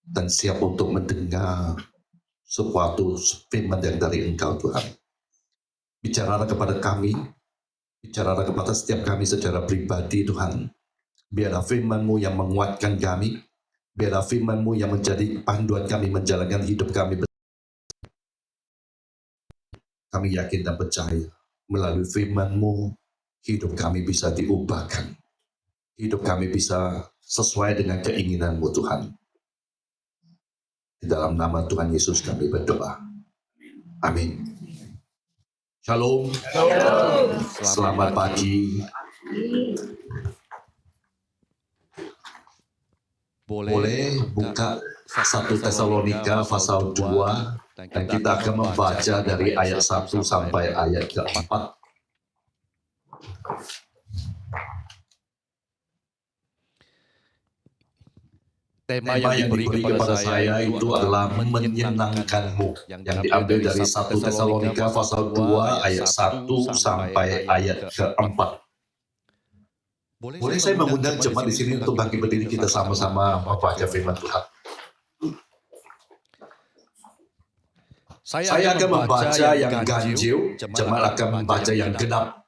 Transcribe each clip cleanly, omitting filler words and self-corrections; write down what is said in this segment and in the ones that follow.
dan siap untuk mendengar sesuatu firman yang dari Engkau, Tuhan. Bicaralah kepada kami, bicaralah kepada setiap kami secara pribadi, Tuhan. Biarlah firman-Mu yang menguatkan kami, biarlah firman-Mu yang menjadi panduan kami menjalankan hidup kami. Kami yakin dan percaya, melalui firman-Mu, hidup kami bisa diubahkan. Hidup kami bisa sesuai dengan keinginan-Mu, Tuhan. Di dalam nama Tuhan Yesus kami berdoa. Amin. Shalom. Selamat pagi. Boleh buka 1 Tesalonika pasal 2 dan kita akan membaca dari ayat 1 sampai ayat ke-4. Tema yang diberi kepada saya itu adalah menyenangkanmu, yang diambil dari 1 Tesalonika pasal 2 ayat 1 sampai ayat ke-4. Boleh saya mengundang jemaat di sini untuk bangkit berdiri, kita sama-sama membaca firman Tuhan. Saya akan membaca yang ganjil, jemaat akan membaca yang genap.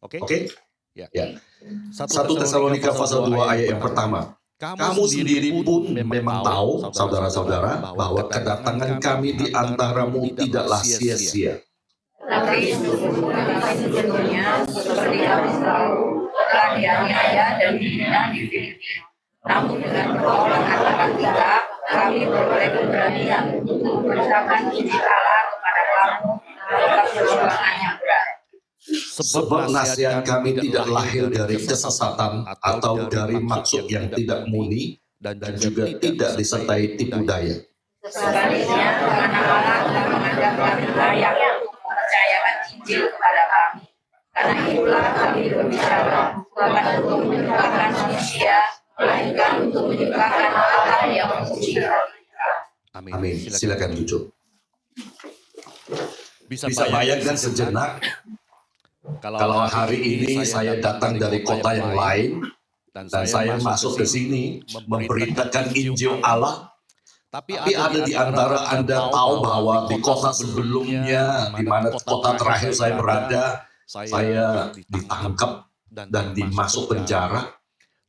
Oke? Ya. 1 Tesalonika pasal 2 ayat yang pertama. Kamu sendiri pun memang tahu, saudara-saudara, bahwa kedatangan kami di antaramu tidaklah sia-sia. Tapi sesungguhnya seperti kamu tahu, telah dianiaya dan dihina di Filipi. Namun dengan pertolongan anak kita, kami beroleh keberanian untuk memberitakan Injil Allah kepada kamu dalam perjuangan yang berat. Sebab nasihat kami tidak lahir dari kesesatan atau dari maksud yang tidak murni dan juga tidak disertai tipu daya. Sebaliknya, karena Allah telah mengadakan layak untuk mempercayakan Injil kepada kami. Karena itulah kami berbicara, bukan untuk menyukakan manusia, melainkan untuk menyukakan Allah yang menguji hati. Amin. Silakan duduk. Bisa bayangkan sejenak, kalau hari ini saya datang dari kota yang lain dan saya masuk ke sini memberitakan Injil Allah, tapi ada di antara Anda tahu bahwa di kota sebelumnya, di mana kota terakhir saya berada, saya ditangkap dan dimasuk penjara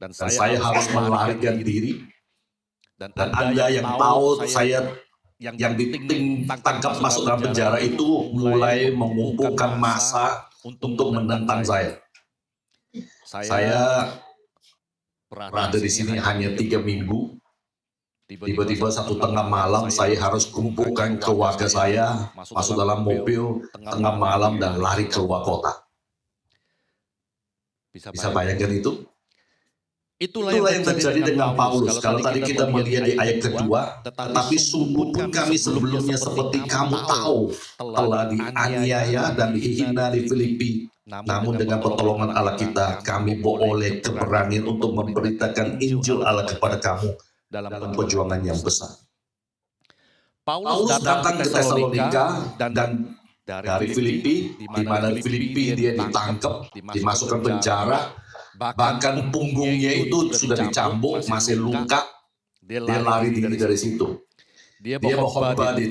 dan saya harus melarikan diri. Dan Anda yang tahu saya yang ditangkap masuk dalam penjara itu mulai mengumpulkan massa untuk menentang saya. Saya berada di sini hanya 3 minggu. Tiba-tiba satu tengah malam saya harus kumpulkan keluarga saya, masuk dalam mobil tengah malam dan lari keluar kota. Bisa bayangkan itu? Itulah yang terjadi dengan Paulus. Kalau tadi kita melihat di ayat kedua, tetapi sungguh pun kami sebelumnya seperti kamu tahu, telah dianiaya dan dihina di Filipi. Namun dengan pertolongan Allah kita, kami beroleh keberanian untuk memberitakan Injil Allah kepada kamu dalam perjuangan yang besar. Paulus datang ke Tesalonika dan dari Filipi, di mana di Filipi dia ditangkap, dimasukkan penjara. Bahkan punggungnya itu sudah dicambuk, masih luka. Dia lari diri dari situ. Dia berkhotbah di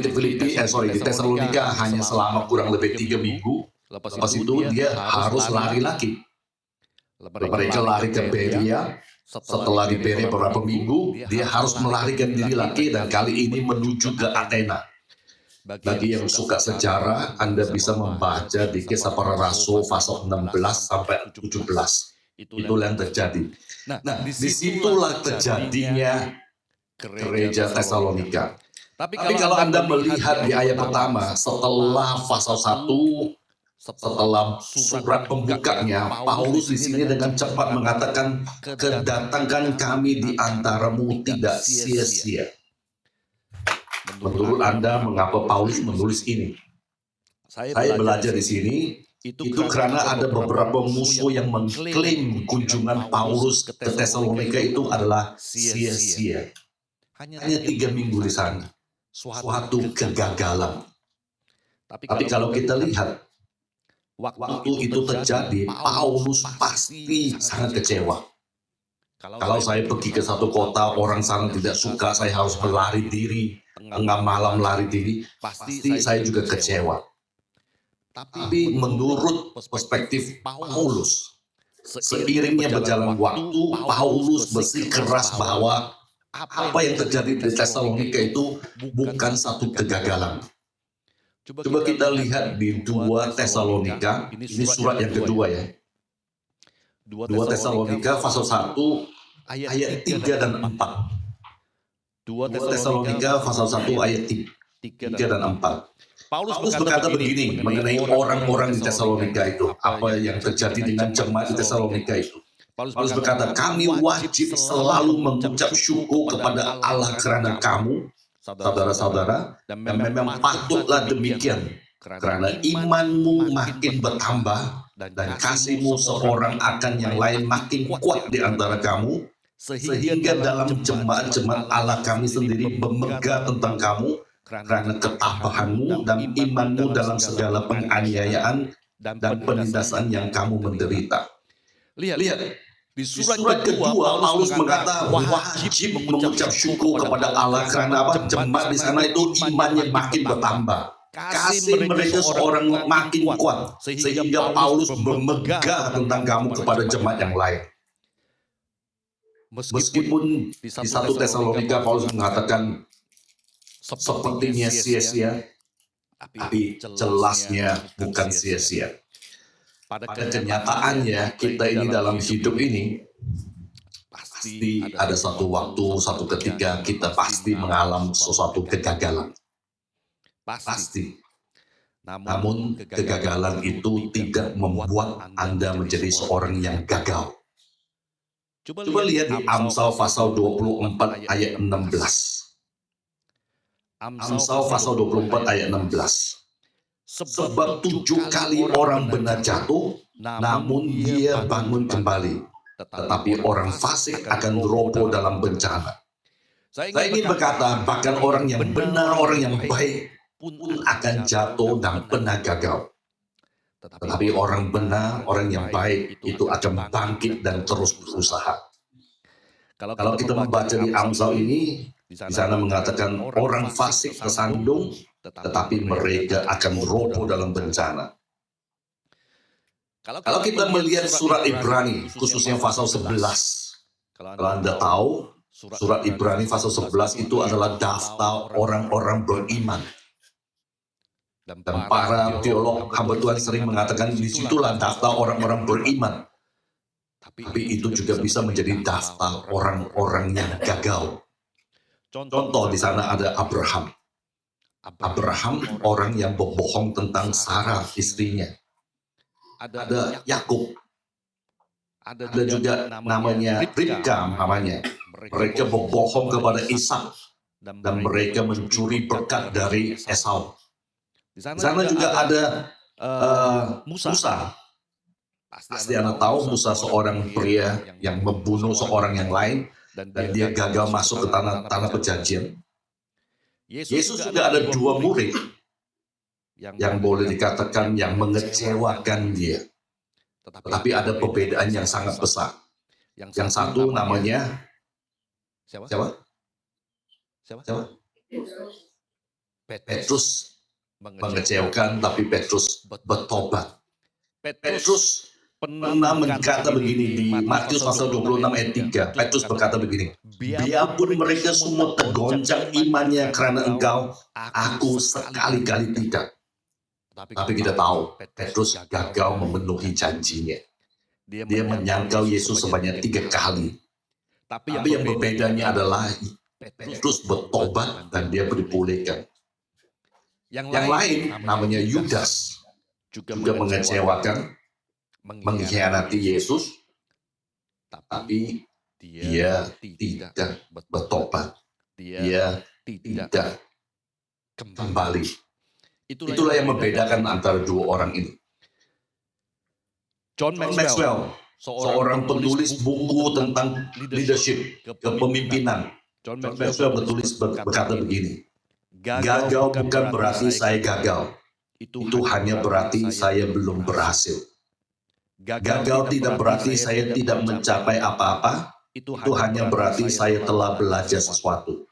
Tesalonika hanya selama kurang lebih 3 minggu. Lepas itu dia harus lari lagi. Mereka lari ke Berea. Setelah di Berea beberapa minggu, dia harus melarikan diri lagi dan kali ini menuju ke Athena. Bagi yang suka sejarah, Anda bisa membaca di Kisah Para Rasul pasal 16 sampai 17. Itulah yang terjadi. Nah, disitulah terjadinya gereja Tesalonika. Tapi kalau Anda melihat di ayat pertama, setelah pasal 1, setelah surat pembukanya, Paulus di sini dengan cepat mengatakan, kedatangan kami di antaramu tidak sia-sia. Menurut Anda, mengapa Paulus menulis ini? Saya belajar di sini, itu karena ada beberapa musuh yang mengklaim kunjungan Paulus ke Tesalonika itu adalah sia-sia. Hanya 3 minggu di sana. Suatu kegagalan. Tapi kalau kita lihat, waktu itu terjadi, Paulus pasti sangat kecewa. Kalau saya pergi ke satu kota, orang sana tidak suka, saya harus melari diri, tengah malam lari diri, pasti saya juga kecewa. Tapi menurut perspektif Paulus, seiringnya berjalan waktu, Paulus bersikeras bahwa apa yang terjadi di Tesalonika itu bukan satu kegagalan. Coba kita lihat di 2 Tesalonika, ini surat yang kedua ya. 2 Tesalonika pasal 1 ayat 3 dan 4. 2 Tesalonika pasal 1 ayat 3 dan 4. Paulus berkata begini mengenai orang-orang di Tesalonika itu, apa yang terjadi dengan jemaat di Tesalonika itu. Paulus berkata, kami wajib selalu mengucap syukur kepada Allah karena kamu, saudara-saudara, dan memang patutlah demikian, karena imanmu makin bertambah, dan kasihmu seorang akan yang lain makin kuat di antara kamu, sehingga dalam jemaat-jemaat Allah kami sendiri bermegah tentang kamu, karena ketabahanmu dan imanmu dalam segala penganiayaan dan penindasan yang kamu menderita. Lihat, di surat kedua Paulus mengatakan wajib mengucap syukur kepada Allah karena apa? Jemaat di sana itu imannya makin bertambah. Kasih mereka seorang makin kuat, sehingga Paulus bermegah tentang kamu kepada jemaat yang lain. Meskipun di 1 Tesalonika Paulus mengatakan sepertinya sia-sia, tapi jelasnya bukan sia-sia. Pada kenyataannya kita ini dalam hidup ini pasti ada satu waktu, satu ketika kita pasti mengalami sesuatu kegagalan. Pasti. Namun kegagalan itu tidak membuat Anda menjadi seorang yang gagal. Coba lihat di Amsal pasal 24 ayat 16. Amsal pasal 24 ayat 16. Sebab 7 kali orang benar jatuh, namun dia bangun kembali. Tetapi orang fasik akan roboh dalam bencana. Saya ingin berkata, bahkan orang yang benar, orang yang baik pun akan jatuh dan pernah gagal. Tetapi orang benar, orang yang baik itu akan bangkit dan terus berusaha. Kalau kita membaca di Amsal ini, di sana mengatakan orang fasik tersandung, tetapi mereka akan roboh dalam bencana. Kalau kita melihat surat Ibrani, khususnya pasal 11, kalau Anda tahu, surat Ibrani pasal 11 itu adalah daftar orang-orang beriman. Dan para teolog hamba Tuhan sering mengatakan disitulah daftar orang-orang beriman. Tapi itu juga bisa menjadi daftar orang-orang yang gagal. Contoh di sana ada Abraham. Abraham orang yang berbohong tentang Sarah istrinya. Ada Yakub. Ada juga namanya Ribka namanya. Mereka berbohong kepada Ishak dan mereka mencuri berkat dari Esau. Di sana juga ada Musa. Pasti Anda tahu Musa seorang pria yang membunuh seorang yang lain dan dia gagal masuk ke tanah perjanjian. Yesus juga ada 2 murid yang boleh dikatakan yang mengecewakan dia. Tetapi ada perbedaan yang sangat besar. Yang satu namanya siapa? Petrus mengecewakan, tapi Petrus bertobat. Petrus pernah berkata begini di Matius pasal 26 ayat 3. Petrus berkata begini, biarpun mereka semua tergoncang imannya karena engkau, aku sekali-kali tidak. Tapi kita tahu, Petrus gagal memenuhi janjinya. Dia menyangkal Yesus sebanyak 3 kali. Tapi yang berbedanya adalah Petrus bertobat dan dia dipulihkan. Yang lain namanya Yudas juga mengecewakan, mengkhianati Yesus, tapi dia tidak bertobat, dia tidak kembali. Itulah yang membedakan antara 2 orang ini. John Maxwell, seorang penulis buku tentang leadership, kepemimpinan. John Maxwell berkata begini, gagal bukan berarti saya gagal, itu hanya berarti saya belum berhasil. Gagal tidak berarti saya tidak mencapai apa-apa, itu hanya berarti saya telah belajar sesuatu.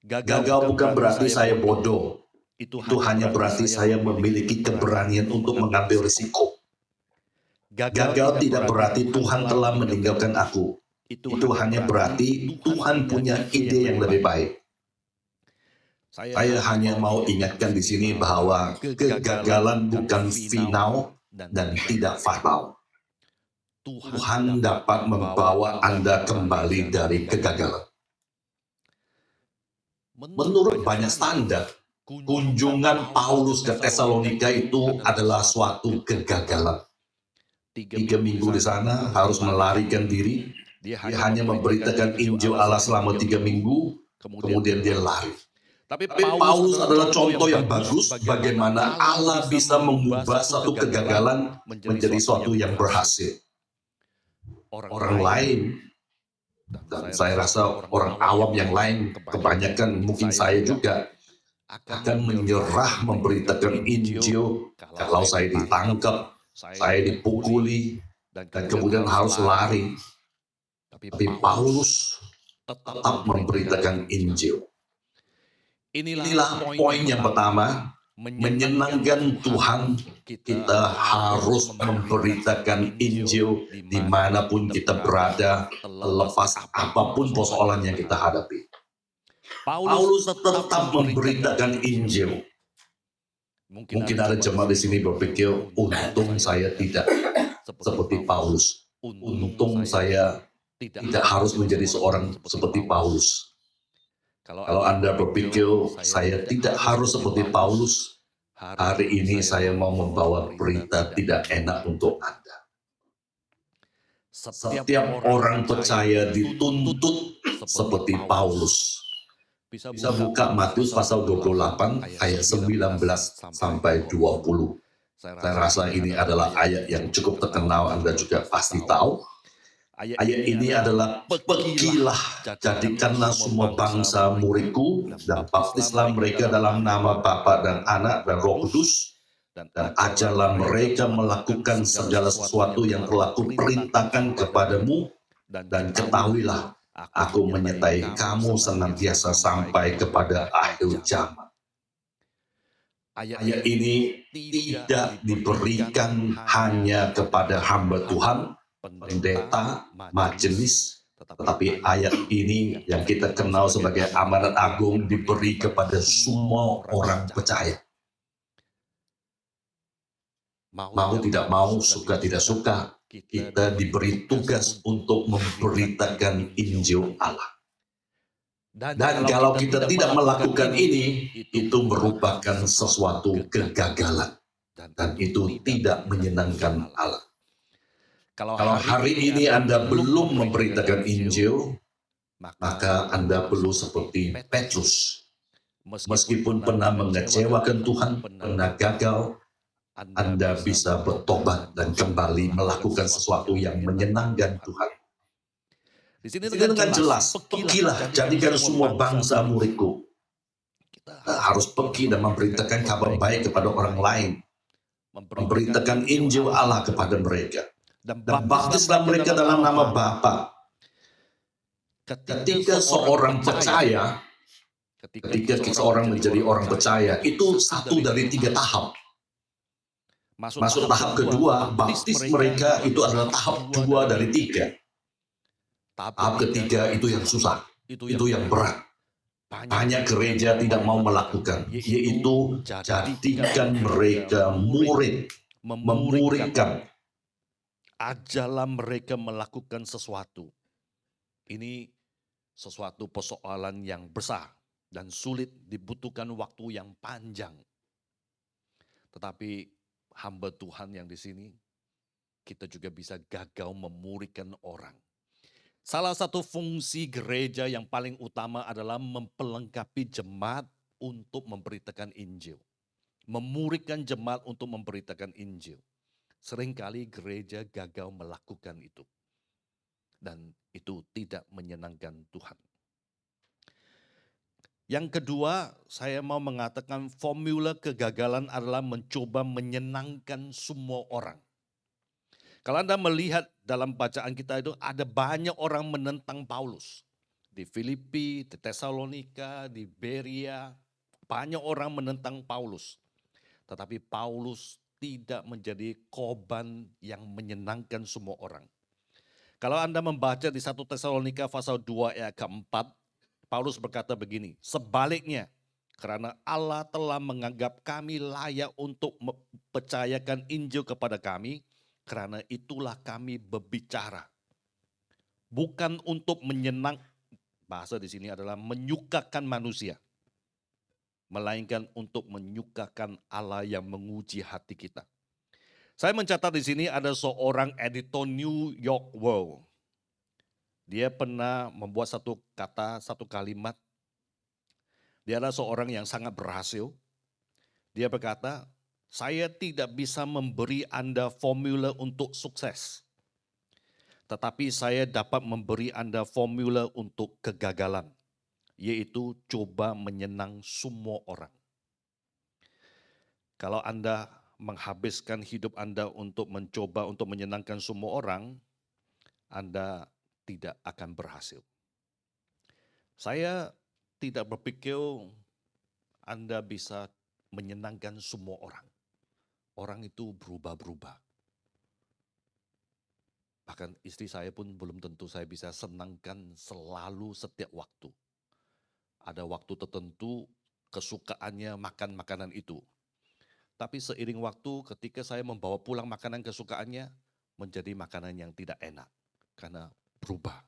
Gagal bukan berarti saya bodoh. Itu hanya berarti saya memiliki keberanian untuk mengambil risiko. Gagal tidak berarti Tuhan telah meninggalkan aku. Itu hanya berarti Tuhan punya ide yang lebih baik. Saya hanya mau ingatkan di sini bahwa kegagalan bukan final dan tidak fatal. Tuhan dapat membawa Anda kembali dari kegagalan. Menurut banyak standar, kunjungan Paulus ke Tesalonika itu adalah suatu kegagalan. 3 minggu di sana harus melarikan diri. Dia hanya memberitakan Injil Allah selama 3 minggu, kemudian dia lari. Tapi Paulus adalah contoh yang bagus bagaimana Allah bisa mengubah satu kegagalan menjadi suatu yang berhasil. Orang lain, dan saya rasa orang awam yang lain, kebanyakan mungkin saya juga, akan menyerah memberitakan Injil kalau saya ditangkap, saya dipukuli, dan kemudian harus lari. Tapi Paulus tetap memberitakan Injil. Inilah poin yang pertama, menyenangkan Tuhan. Kita harus memberitakan Injil dimanapun kita berada, lepas apapun persoalan yang kita hadapi. Paulus tetap memberitakan Injil. Mungkin ada jemaat di sini berpikir, untung saya tidak seperti Paulus. Untung saya tidak harus menjadi seorang seperti Paulus. Kalau Anda berpikir, saya tidak harus seperti Paulus, hari ini saya mau membawa berita tidak enak untuk Anda. Setiap orang percaya dituntut seperti Paulus. Bisa buka Matius pasal 28 ayat 19 sampai 20. Saya rasa ini adalah ayat yang cukup terkenal, Anda juga pasti tahu. Ayat ini adalah, pergilah, jadikanlah semua bangsa muridku, dan baptislah mereka dalam nama Bapa dan Anak dan Roh Kudus, dan ajarlah mereka melakukan segala sesuatu yang telah kuperintahkan kepadamu, dan ketahuilah, aku menyertai kamu senantiasa sampai kepada akhir zaman. Ayat ini tidak diberikan hanya kepada hamba Tuhan, pendeta, majelis, tetapi ayat ini yang kita kenal sebagai amanat agung diberi kepada semua orang percaya. Mau tidak mau, suka tidak suka, kita diberi tugas untuk memberitakan Injil Allah. Dan kalau kita tidak melakukan ini, itu merupakan sesuatu kegagalan. Dan itu tidak menyenangkan Allah. Kalau hari ini Anda belum memberitakan Injil, maka Anda perlu seperti Petrus. Meskipun pernah mengecewakan Tuhan, pernah gagal, Anda bisa bertobat dan kembali melakukan sesuatu yang menyenangkan Tuhan. Di sini dengan jelas, pergilah, jadikan semua bangsa muridku. Kita harus pergi dan memberitakan kabar baik kepada orang lain. Memberitakan Injil Allah kepada mereka. Dan baptislah mereka dalam nama Bapa. Ketika seorang percaya, ketika seorang menjadi orang percaya, itu satu dari 3 tahap. Masuk tahap kedua, baptis mereka itu adalah tahap 2 dari 3. Tahap ketiga itu yang susah, itu yang berat. Banyak gereja tidak mau melakukan, yaitu jadikan mereka murid, memuridkan. Ajarlah mereka melakukan sesuatu. Ini sesuatu persoalan yang besar dan sulit, dibutuhkan waktu yang panjang. Tetapi hamba Tuhan yang di sini, kita juga bisa gagal memuridkan orang. Salah satu fungsi gereja yang paling utama adalah memperlengkapi jemaat untuk memberitakan Injil. Memuridkan jemaat untuk memberitakan Injil. Seringkali gereja gagal melakukan itu. Dan itu tidak menyenangkan Tuhan. Yang kedua, saya mau mengatakan formula kegagalan adalah mencoba menyenangkan semua orang. Kalau Anda melihat dalam bacaan kita itu ada banyak orang menentang Paulus. Di Filipi, di Tesalonika, di Beria, banyak orang menentang Paulus. Tetapi Paulus tidak menjadi korban yang menyenangkan semua orang. Kalau Anda membaca di 1 Tesalonika pasal 2 ayat keempat, Paulus berkata begini, sebaliknya karena Allah telah menganggap kami layak untuk mempercayakan Injil kepada kami, karena itulah kami berbicara. Bukan untuk bahasa di sini adalah menyukakan manusia, melainkan untuk menyukakan Allah yang menguji hati kita. Saya mencatat di sini ada seorang editor New York World. Dia pernah membuat satu kata, satu kalimat. Dia adalah seorang yang sangat berhasil. Dia berkata, saya tidak bisa memberi Anda formula untuk sukses. Tetapi saya dapat memberi Anda formula untuk kegagalan. Yaitu coba menyenang semua orang. Kalau Anda menghabiskan hidup Anda untuk mencoba untuk menyenangkan semua orang, Anda tidak akan berhasil. Saya tidak berpikir Anda bisa menyenangkan semua orang. Orang itu berubah-berubah. Bahkan istri saya pun belum tentu saya bisa senangkan selalu setiap waktu. Ada waktu tertentu kesukaannya makan makanan itu. Tapi seiring waktu ketika saya membawa pulang makanan kesukaannya menjadi makanan yang tidak enak karena berubah.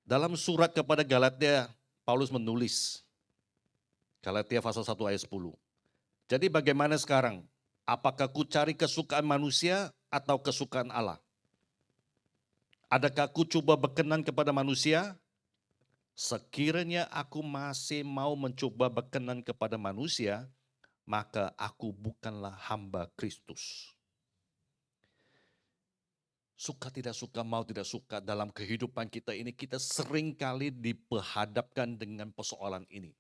Dalam surat kepada Galatia, Paulus menulis, Galatia pasal 1 ayat 10. Jadi bagaimana sekarang? Apakah ku cari kesukaan manusia atau kesukaan Allah? Adakah ku coba berkenan kepada manusia? Sekiranya aku masih mau mencoba berkenan kepada manusia, maka aku bukanlah hamba Kristus. Suka tidak suka, mau tidak suka, dalam kehidupan kita ini kita seringkali diperhadapkan dengan persoalan ini.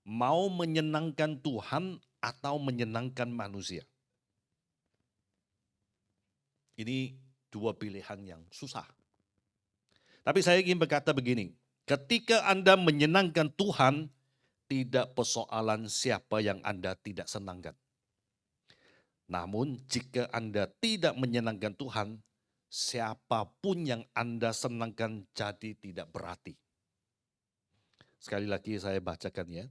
Mau menyenangkan Tuhan atau menyenangkan manusia. Ini dua pilihan yang susah. Tapi saya ingin berkata begini, ketika Anda menyenangkan Tuhan, tidak persoalan siapa yang Anda tidak senangkan. Namun jika Anda tidak menyenangkan Tuhan, siapapun yang Anda senangkan jadi tidak berarti. Sekali lagi saya bacakan ya.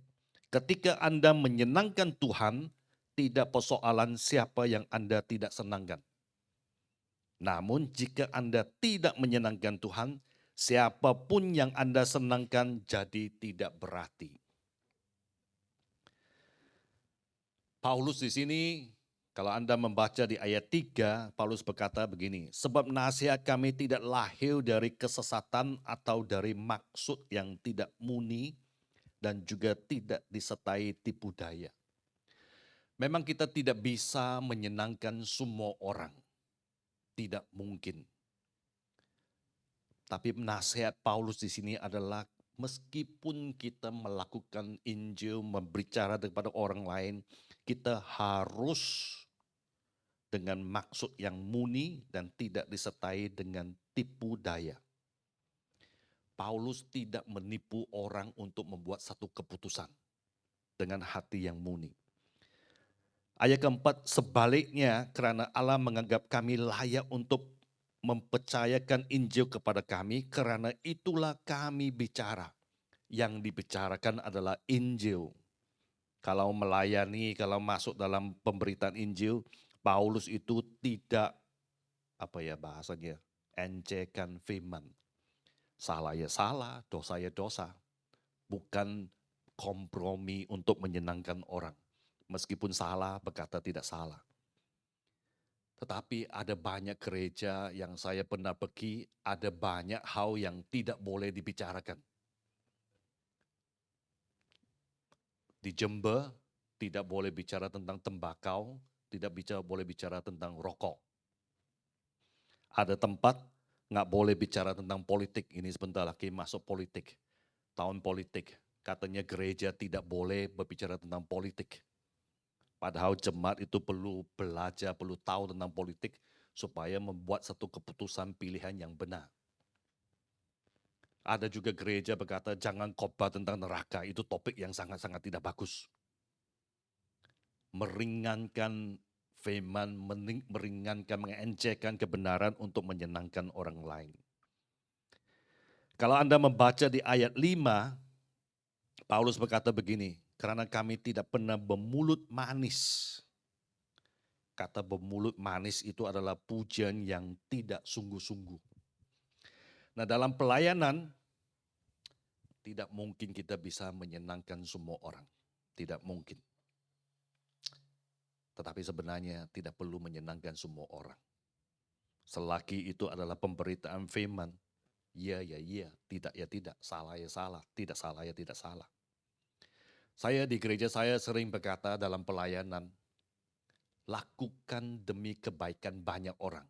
Ketika Anda menyenangkan Tuhan, tidak persoalan siapa yang Anda tidak senangkan. Namun jika Anda tidak menyenangkan Tuhan, siapapun yang Anda senangkan jadi tidak berarti. Paulus di sini, kalau Anda membaca di ayat 3, Paulus berkata begini, sebab nasihat kami tidak lahir dari kesesatan atau dari maksud yang tidak murni dan juga tidak disertai tipu daya. Memang kita tidak bisa menyenangkan semua orang. Tidak mungkin. Tapi nasihat Paulus di sini adalah meskipun kita melakukan Injil, berbicara kepada orang lain, kita harus dengan maksud yang murni dan tidak disertai dengan tipu daya. Paulus tidak menipu orang untuk membuat satu keputusan dengan hati yang murni. Ayat keempat, sebaliknya karena Allah menganggap kami layak untuk mempercayakan Injil kepada kami, karena itulah kami bicara. Yang dibicarakan adalah Injil. Kalau melayani, kalau masuk dalam pemberitaan Injil, Paulus itu tidak, bahasanya, encekan firman. Salah ya salah, dosa ya dosa. Bukan kompromi untuk menyenangkan orang. Meskipun salah, berkata tidak salah. Tetapi ada banyak gereja yang saya pernah pergi, ada banyak hal yang tidak boleh dibicarakan. Di Jember tidak boleh bicara tentang tembakau, tidak boleh bicara tentang rokok. Ada tempat nggak boleh bicara tentang politik, ini sebentar lagi masuk politik, tahun politik. Katanya gereja tidak boleh berbicara tentang politik. Padahal jemaat itu perlu belajar, perlu tahu tentang politik supaya membuat satu keputusan pilihan yang benar. Ada juga gereja berkata jangan khotbah tentang neraka, itu topik yang sangat-sangat tidak bagus. Meringankan firman, meringankan, mengencehkan kebenaran untuk menyenangkan orang lain. Kalau Anda membaca di ayat 5, Paulus berkata begini, karena kami tidak pernah bermulut manis. Kata bermulut manis itu adalah pujian yang tidak sungguh-sungguh. Nah, dalam pelayanan, tidak mungkin kita bisa menyenangkan semua orang. Tidak mungkin. Tetapi sebenarnya tidak perlu menyenangkan semua orang. Selagi itu adalah pemberitaan firman, iya ya iya, tidak ya tidak, salah ya salah, tidak salah ya tidak salah. Saya di gereja saya sering berkata dalam pelayanan, lakukan demi kebaikan banyak orang,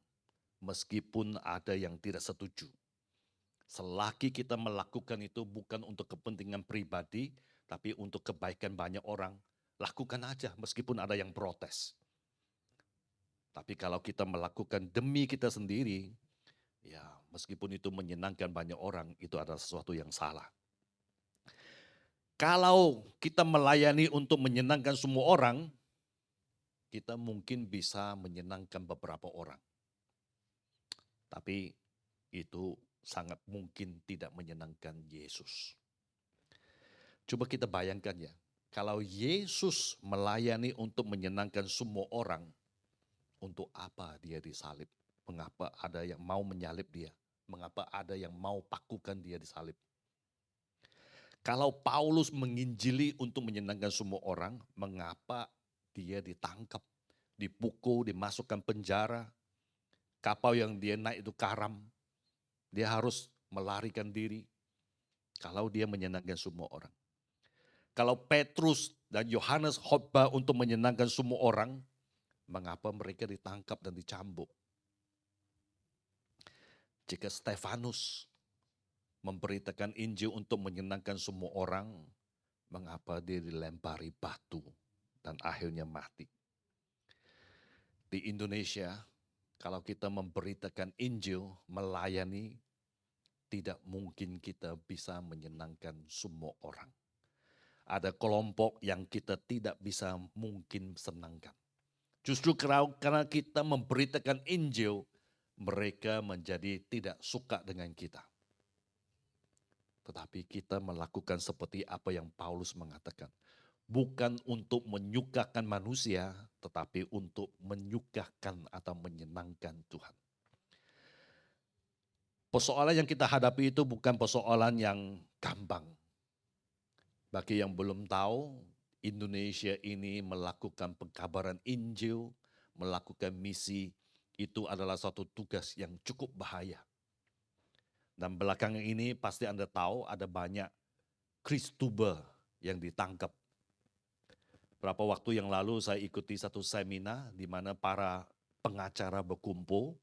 meskipun ada yang tidak setuju. Selagi kita melakukan itu bukan untuk kepentingan pribadi, tapi untuk kebaikan banyak orang, lakukan aja meskipun ada yang protes. Tapi kalau kita melakukan demi kita sendiri, ya meskipun itu menyenangkan banyak orang, itu adalah sesuatu yang salah. Kalau kita melayani untuk menyenangkan semua orang, kita mungkin bisa menyenangkan beberapa orang. Tapi itu sangat mungkin tidak menyenangkan Yesus. Coba kita bayangkan ya, kalau Yesus melayani untuk menyenangkan semua orang, untuk apa dia disalib? Mengapa ada yang mau menyalib dia? Mengapa ada yang mau pakukan dia disalib? Kalau Paulus menginjili untuk menyenangkan semua orang, mengapa dia ditangkap, dipukul, dimasukkan penjara, kapal yang dia naik itu karam, dia harus melarikan diri kalau dia menyenangkan semua orang. Kalau Petrus dan Yohanes khotbah untuk menyenangkan semua orang, mengapa mereka ditangkap dan dicambuk? Jika Stefanus memberitakan Injil untuk menyenangkan semua orang, mengapa dia dilempari batu dan akhirnya mati? Di Indonesia, kalau kita memberitakan Injil, melayani, tidak mungkin kita bisa menyenangkan semua orang. Ada kelompok yang kita tidak bisa mungkin senangkan. Justru karena kita memberitakan Injil, mereka menjadi tidak suka dengan kita. Tetapi kita melakukan seperti apa yang Paulus mengatakan. Bukan untuk menyukakan manusia, tetapi untuk menyukakan atau menyenangkan Tuhan. Persoalan yang kita hadapi itu bukan persoalan yang gampang. Bagi yang belum tahu, Indonesia ini melakukan pengkabaran Injil, melakukan misi, itu adalah suatu tugas yang cukup bahaya. Dan belakangan ini pasti Anda tahu ada banyak Kristuber yang ditangkap. Berapa waktu yang lalu saya ikuti satu seminar di mana para pengacara berkumpul,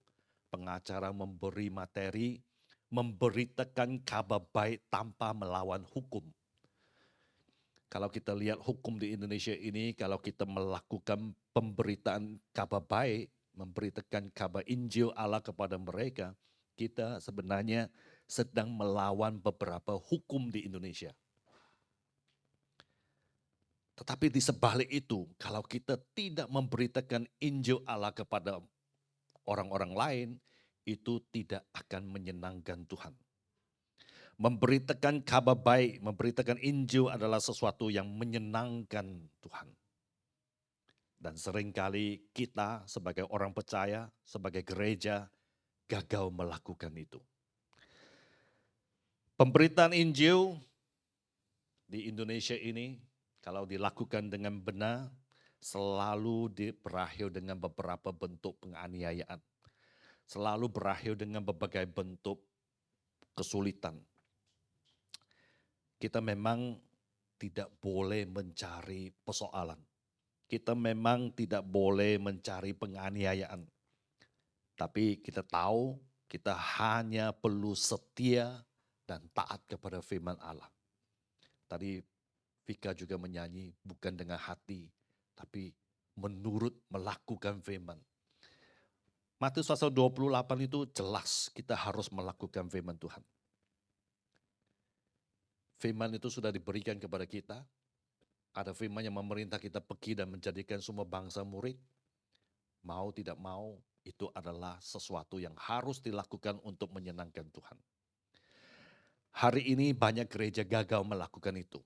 pengacara memberi materi, memberitakan kabar baik tanpa melawan hukum. Kalau kita lihat hukum di Indonesia ini, kalau kita melakukan pemberitaan kabar baik, memberitakan kabar Injil Allah kepada mereka, kita sebenarnya sedang melawan beberapa hukum di Indonesia. Tetapi di sebalik itu, kalau kita tidak memberitakan Injil Allah kepada orang-orang lain, itu tidak akan menyenangkan Tuhan. Memberitakan kabar baik, memberitakan Injil adalah sesuatu yang menyenangkan Tuhan. Dan seringkali kita sebagai orang percaya, sebagai gereja, gagal melakukan itu. Pemberitaan Injil di Indonesia ini, kalau dilakukan dengan benar, selalu berakhir dengan beberapa bentuk penganiayaan. Selalu berakhir dengan berbagai bentuk kesulitan. Kita memang tidak boleh mencari persoalan. Kita memang tidak boleh mencari penganiayaan. Tapi kita tahu kita hanya perlu setia dan taat kepada firman Allah. Tadi Vika juga menyanyi bukan dengan hati, tapi menurut melakukan firman. Matius pasal 28 itu jelas kita harus melakukan firman Tuhan. Firman itu sudah diberikan kepada kita. Ada firman yang memerintah kita pergi dan menjadikan semua bangsa murid. Mau tidak mau, itu adalah sesuatu yang harus dilakukan untuk menyenangkan Tuhan. Hari ini banyak gereja gagal melakukan itu.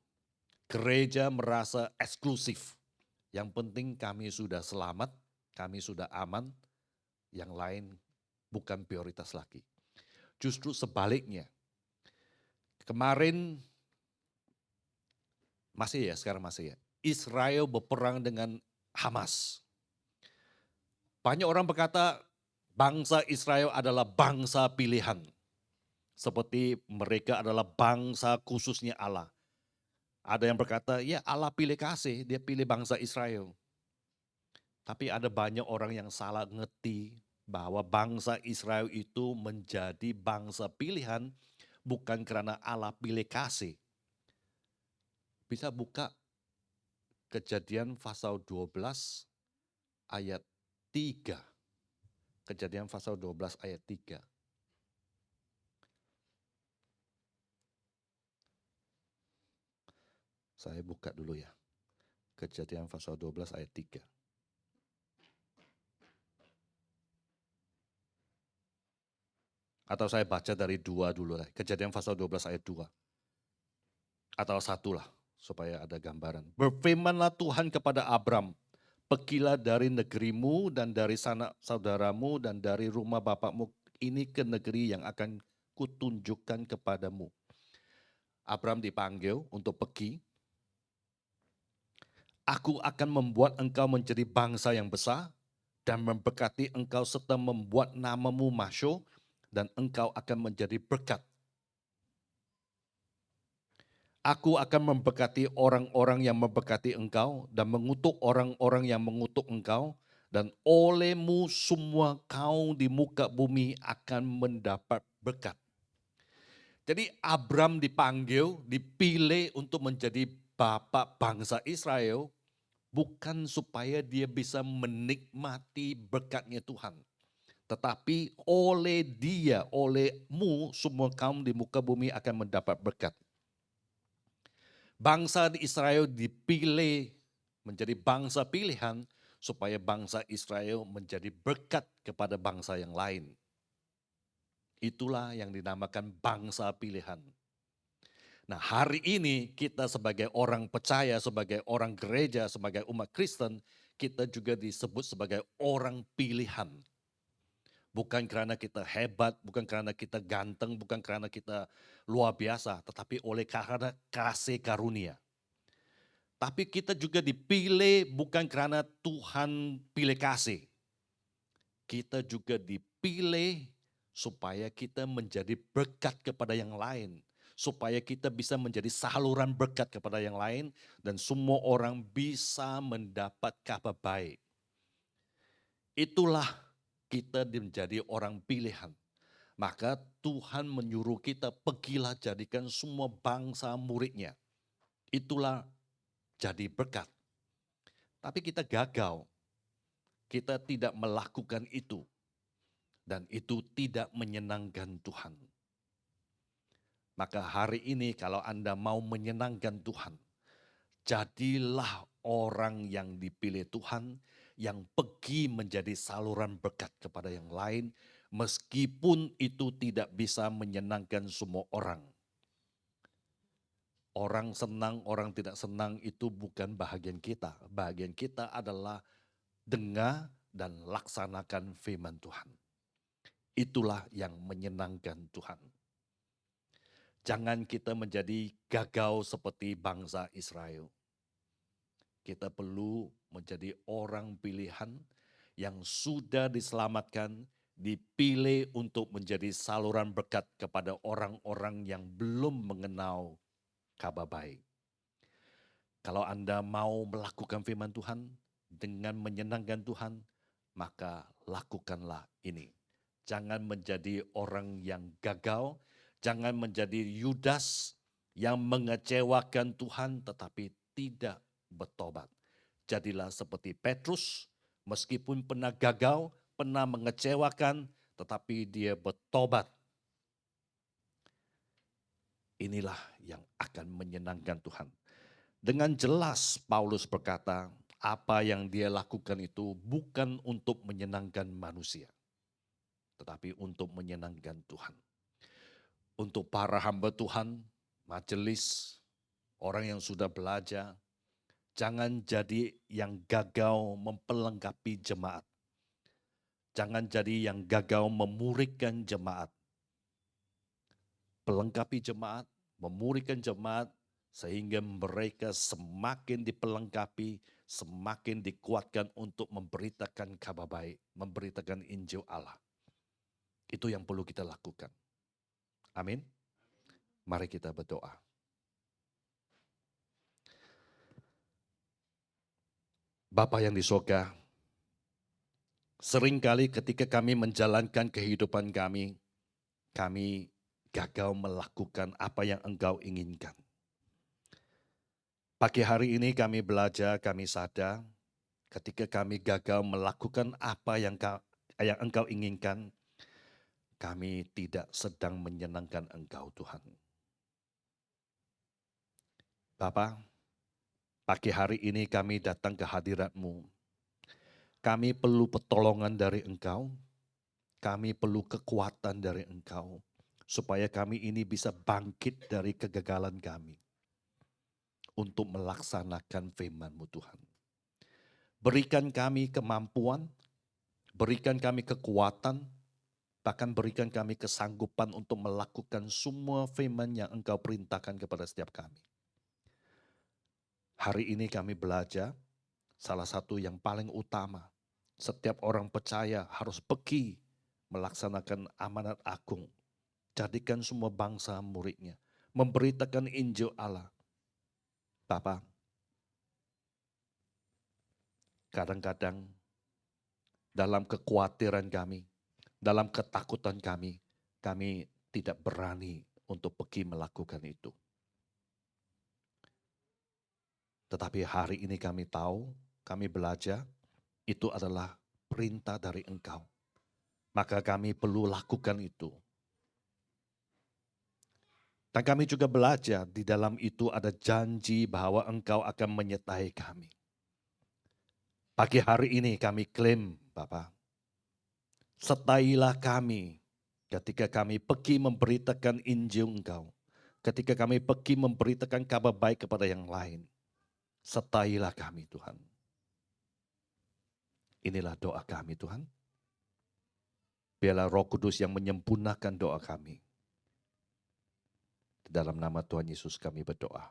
Gereja merasa eksklusif. Yang penting kami sudah selamat, kami sudah aman, yang lain bukan prioritas lagi. Justru sebaliknya. Kemarin, sekarang masih ya, Israel berperang dengan Hamas. Banyak orang berkata bangsa Israel adalah bangsa pilihan. Seperti mereka adalah bangsa khususnya Allah. Ada yang berkata, ya Allah pilih kasih, dia pilih bangsa Israel. Tapi ada banyak orang yang salah ngerti bahwa bangsa Israel itu menjadi bangsa pilihan bukan karena Allah pilih kasih. Bisa buka Kejadian pasal 12 ayat 3. Kejadian pasal 12 ayat 3. Saya buka dulu ya. Kejadian pasal 12 ayat 3. Atau saya baca dari 2 dulu lah. Kejadian pasal 12 ayat 2. Atau 1 lah, supaya ada gambaran. Berfirmanlah Tuhan kepada Abram, pergilah dari negerimu dan dari sanak saudaramu dan dari rumah bapakmu ini ke negeri yang akan kutunjukkan kepadamu. Abram dipanggil untuk pergi. Aku akan membuat engkau menjadi bangsa yang besar dan memberkati engkau serta membuat namamu masyhur dan engkau akan menjadi berkat. Aku akan memberkati orang-orang yang memberkati engkau dan mengutuk orang-orang yang mengutuk engkau, dan olehmu semua kaum di muka bumi akan mendapat berkat. Jadi Abram dipanggil, dipilih untuk menjadi bapak bangsa Israel, bukan supaya dia bisa menikmati berkatnya Tuhan. Tetapi oleh dia, olehmu semua kaum di muka bumi akan mendapat berkat. Bangsa di Israel dipilih menjadi bangsa pilihan supaya bangsa Israel menjadi berkat kepada bangsa yang lain. Itulah yang dinamakan bangsa pilihan. Nah, hari ini kita sebagai orang percaya, sebagai orang gereja, sebagai umat Kristen, kita juga disebut sebagai orang pilihan. Bukan karena kita hebat, bukan karena kita ganteng, bukan karena kita luar biasa, tetapi oleh karena kasih karunia. Tapi kita juga dipilih bukan karena Tuhan pilih kasih. Kita juga dipilih supaya kita menjadi berkat kepada yang lain. Supaya kita bisa menjadi saluran berkat kepada yang lain dan semua orang bisa mendapat kabar baik. Itulah kita menjadi orang pilihan. Maka Tuhan menyuruh kita pergilah jadikan semua bangsa muridnya. Itulah jadi berkat. Tapi kita gagal. Kita tidak melakukan itu. Dan itu tidak menyenangkan Tuhan. Maka hari ini kalau Anda mau menyenangkan Tuhan, jadilah orang yang dipilih Tuhan, yang pergi menjadi saluran berkat kepada yang lain, meskipun itu tidak bisa menyenangkan semua orang. Orang senang, orang tidak senang itu bukan bahagian kita. Bahagian kita adalah dengar dan laksanakan firman Tuhan. Itulah yang menyenangkan Tuhan. Jangan kita menjadi gagal seperti bangsa Israel. Kita perlu menjadi orang pilihan yang sudah diselamatkan, dipilih untuk menjadi saluran berkat kepada orang-orang yang belum mengenal kabar baik. Kalau Anda mau melakukan firman Tuhan dengan menyenangkan Tuhan, maka lakukanlah ini. Jangan menjadi orang yang gagal, jangan menjadi Yudas yang mengecewakan Tuhan tetapi tidak bertobat. jadilah seperti Petrus, meskipun pernah gagal, pernah mengecewakan, tetapi dia bertobat. Inilah yang akan menyenangkan Tuhan. Dengan jelas Paulus berkata, apa yang dia lakukan itu bukan untuk menyenangkan manusia, tetapi untuk menyenangkan Tuhan. Untuk para hamba Tuhan, majelis, orang yang sudah belajar, jangan jadi yang gagal memperlengkapi jemaat. Jangan jadi yang gagal memuridkan jemaat. Pelengkapi jemaat, memuridkan jemaat, sehingga mereka semakin diperlengkapi, semakin dikuatkan untuk memberitakan kabar baik, memberitakan Injil Allah. Itu yang perlu kita lakukan. Amin. Mari kita berdoa. Bapa yang di surga, seringkali ketika kami menjalankan kehidupan kami gagal melakukan apa yang Engkau inginkan. Pagi hari ini kami belajar, kami sadar ketika kami gagal melakukan apa yang Engkau inginkan, kami tidak sedang menyenangkan Engkau Tuhan. Bapa, pagi hari ini kami datang ke hadirat-Mu. Kami perlu pertolongan dari Engkau, kami perlu kekuatan dari Engkau, supaya kami ini bisa bangkit dari kegagalan kami untuk melaksanakan firman-Mu Tuhan. Berikan kami kemampuan, berikan kami kekuatan, bahkan berikan kami kesanggupan untuk melakukan semua firman yang Engkau perintahkan kepada setiap kami. Hari ini kami belajar salah satu yang paling utama, setiap orang percaya harus pergi melaksanakan amanat agung. Jadikan semua bangsa muridnya, memberitakan Injil Allah. Bapa, kadang-kadang dalam kekhawatiran kami, dalam ketakutan kami tidak berani untuk pergi melakukan itu. Tetapi hari ini kami tahu, kami belajar, itu adalah perintah dari Engkau. Maka kami perlu lakukan itu. Dan kami juga belajar di dalam itu ada janji bahwa Engkau akan menyertai kami. Pagi hari ini kami klaim, Bapa, sertailah kami ketika kami pergi memberitakan Injil Engkau. Ketika kami pergi memberitakan kabar baik kepada yang lain. Sertailah kami Tuhan. Inilah doa kami Tuhan. Biarlah Roh Kudus yang menyempurnakan doa kami. Dalam nama Tuhan Yesus kami berdoa.